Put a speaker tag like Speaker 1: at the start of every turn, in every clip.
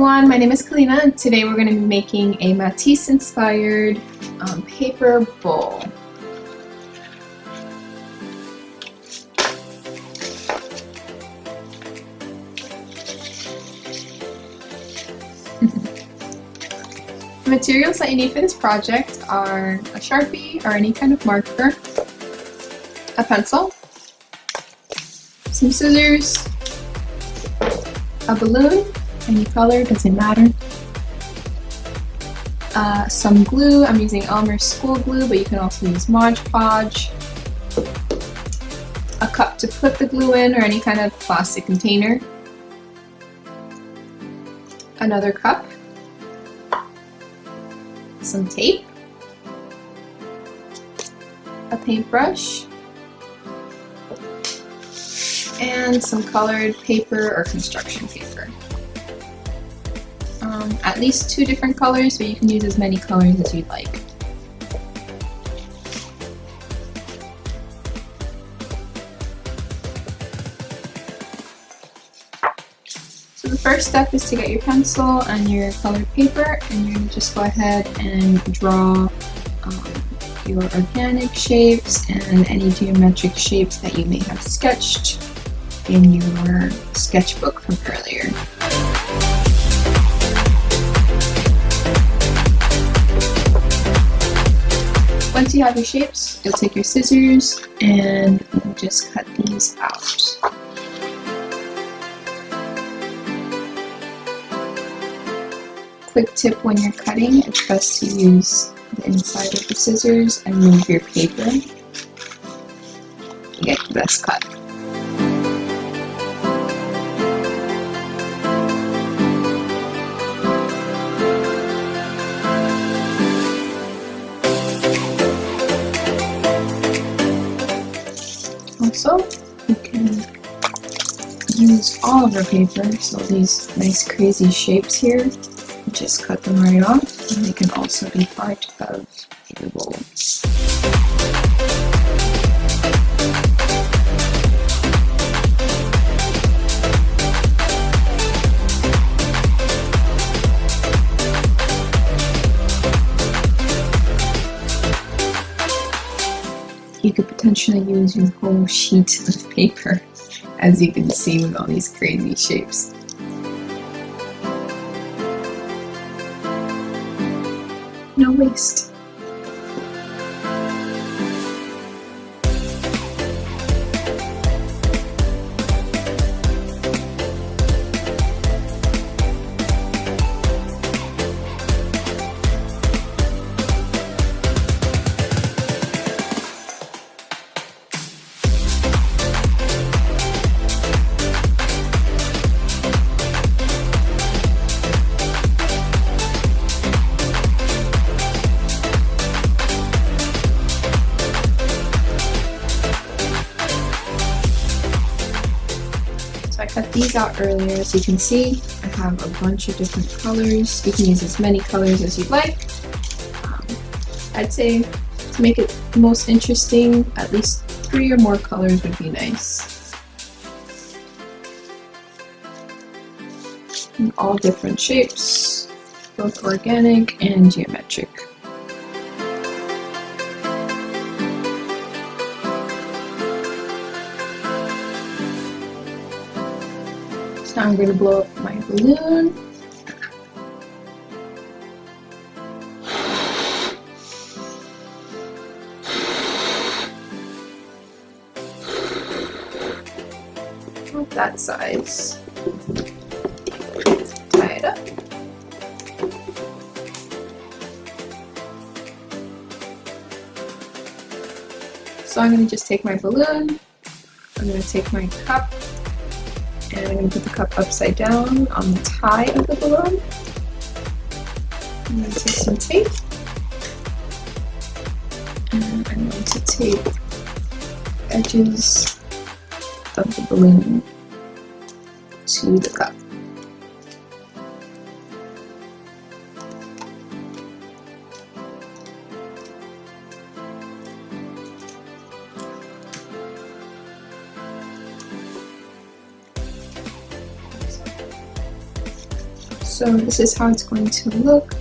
Speaker 1: everyone, my name is Kalina and today we're going to be making a Matisse-inspired paper bowl. The materials that you need for this project are a Sharpie or any kind of marker, a pencil, some scissors, a balloon, any color, doesn't matter, some glue. I'm using Elmer's school glue, but you can also use Mod Podge, a cup to put the glue in or any kind of plastic container, another cup, some tape, a paintbrush, and some colored paper or construction paper. At least 2 different colors, but you can use as many colors as you'd like. So the first step is to get your pencil and your colored paper, and you're going to just go ahead and draw your organic shapes and any geometric shapes that you may have sketched in your sketchbook from earlier. Once you have your shapes, you'll take your scissors and you'll just cut these out. Quick tip when you're cutting, it's best to use the inside of the scissors and move your paper to get the best cut. Also, you can use all of our paper, so these nice crazy shapes here, just cut them right off, and they can also be part of your bowl. You could potentially use your whole sheet of paper, as you can see with all these crazy shapes. No waste. So I cut these out earlier, as you can see. I have a bunch of different colors. You can use as many colors as you'd like. I'd say to make it most interesting, at least 3 or more colors would be nice. And all different shapes, both organic and geometric. Now I'm going to blow up my balloon. About that size. Tie it up. So I'm going to just take my balloon, I'm going to take my cup, and I'm going to put the cup upside down on the tie of the balloon. I'm going to take some tape, and I'm going to tape the edges of the balloon to the cup. So this is how it's going to look.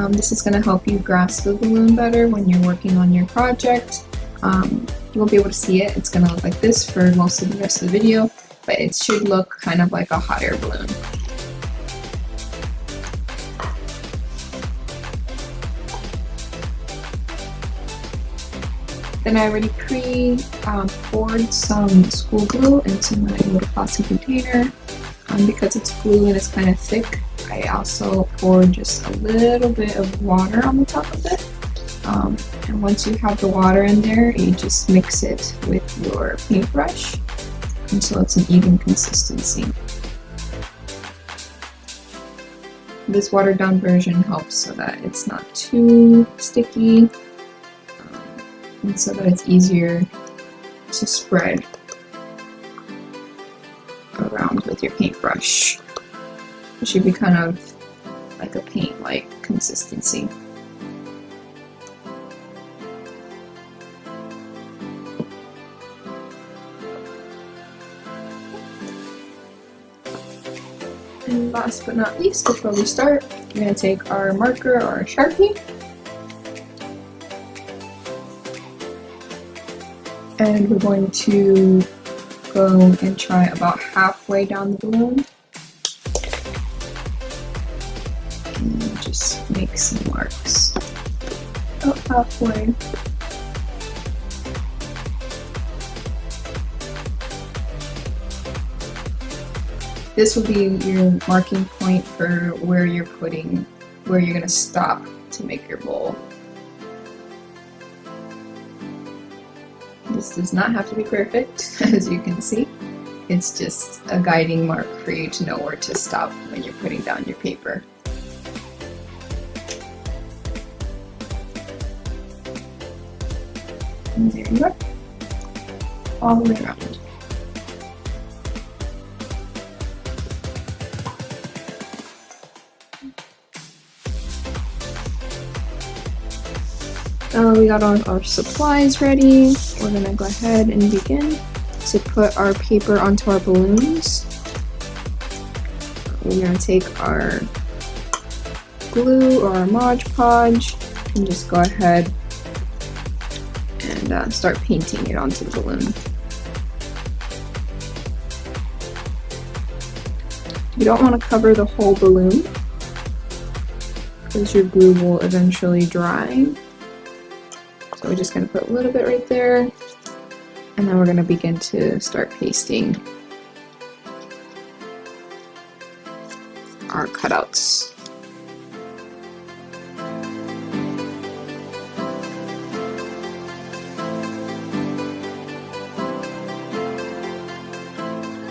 Speaker 1: This is going to help you grasp the balloon better when you're working on your project. You won't be able to see it. It's going to look like this for most of the rest of the video, but it should look kind of like a hot air balloon. Then I already poured some school glue into my little plastic container. Because it's glue and it's kind of thick, I also poured just a little bit of water on the top of it. And once you have the water in there, you just mix it with your paintbrush until it's an even consistency. This watered down version helps so that it's not too sticky and so that it's easier to spread around with your paintbrush. It should be kind of like a paint-like consistency. And last but not least, before we start, we're going to take our marker or our Sharpie and we're going to go and try about halfway down the balloon and just make some marks about halfway. This will be your marking point for where you're going to stop to make your bowl. This does not have to be perfect, as you can see. It's just a guiding mark for you to know where to stop when you're putting down your paper. And there you are, all the way around. We got all our supplies ready. We're going to go ahead and begin to put our paper onto our balloons. We're going to take our glue or our Mod Podge and just go ahead and start painting it onto the balloon. You don't want to cover the whole balloon because your glue will eventually dry. So we're just going to put a little bit right there, and then we're going to begin to start pasting our cutouts.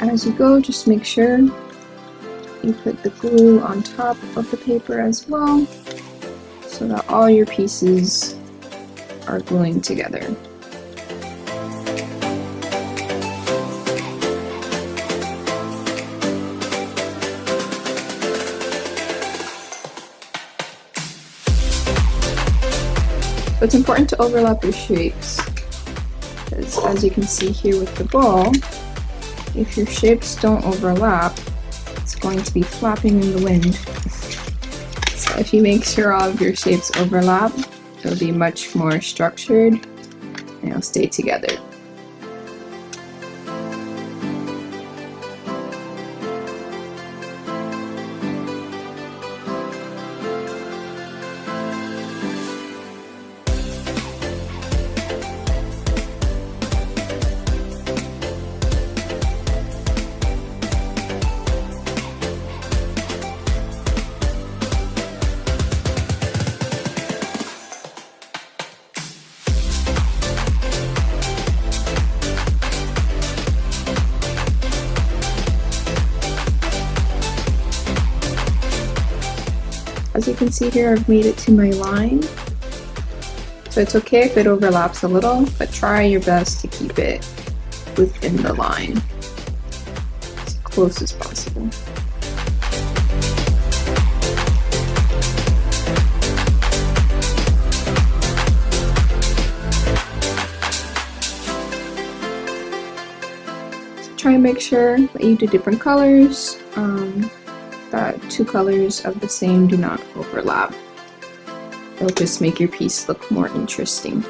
Speaker 1: As you go, just make sure you put the glue on top of the paper as well, so that all your pieces are gluing together. So it's important to overlap your shapes, because as you can see here with the ball, if your shapes don't overlap, it's going to be flapping in the wind. So if you make sure all of your shapes overlap, it'll be much more structured and it'll stay together. As you can see here, I've made it to my line. So it's okay if it overlaps a little, but try your best to keep it within the line as close as possible. So try and make sure that you do different colors. that two colors of the same do not overlap. It'll just make your piece look more interesting.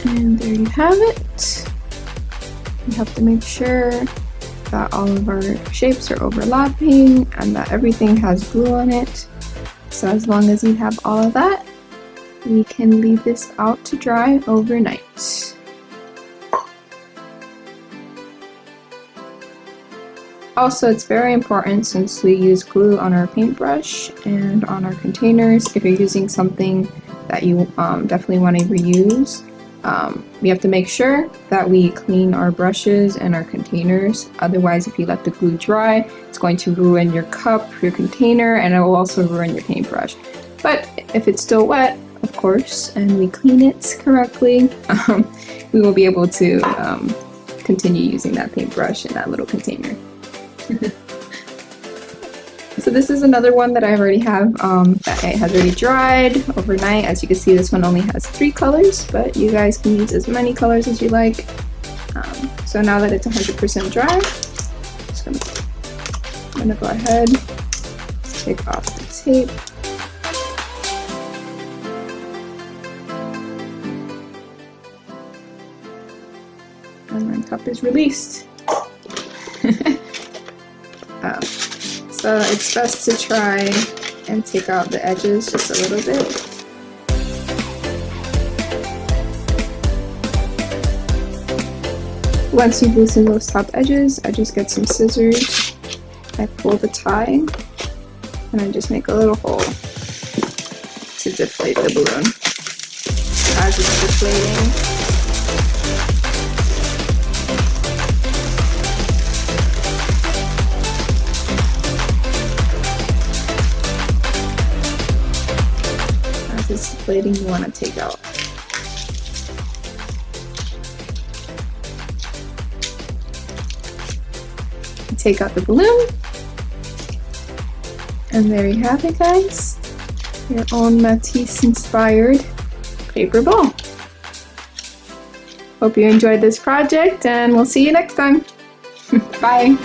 Speaker 1: And there you have it. We have to make sure that all of our shapes are overlapping and that everything has glue on it. So as long as you have all of that, we can leave this out to dry overnight. Also, it's very important, since we use glue on our paintbrush and on our containers, if you're using something that you definitely want to reuse, we have to make sure that we clean our brushes and our containers. Otherwise, if you let the glue dry, it's going to ruin your cup, your container, and it will also ruin your paintbrush. But if it's still wet, of course, and we clean it correctly, we will be able to continue using that paintbrush in that little container. So this is another one that I already have that it has already dried overnight. As you can see, this one only has 3 colors, but you guys can use as many colors as you like. So now that it's 100% dry, I'm gonna go ahead, take off the tape. And my cup is released. So it's best to try and take out the edges just a little bit. Once you've loosened those top edges, I just get some scissors, I pull the tie, and I just make a little hole to deflate the balloon. As it's deflating, you want to take out. Take out the balloon, and there you have it, guys. Your own Matisse-inspired paper ball. Hope you enjoyed this project, and we'll see you next time. Bye!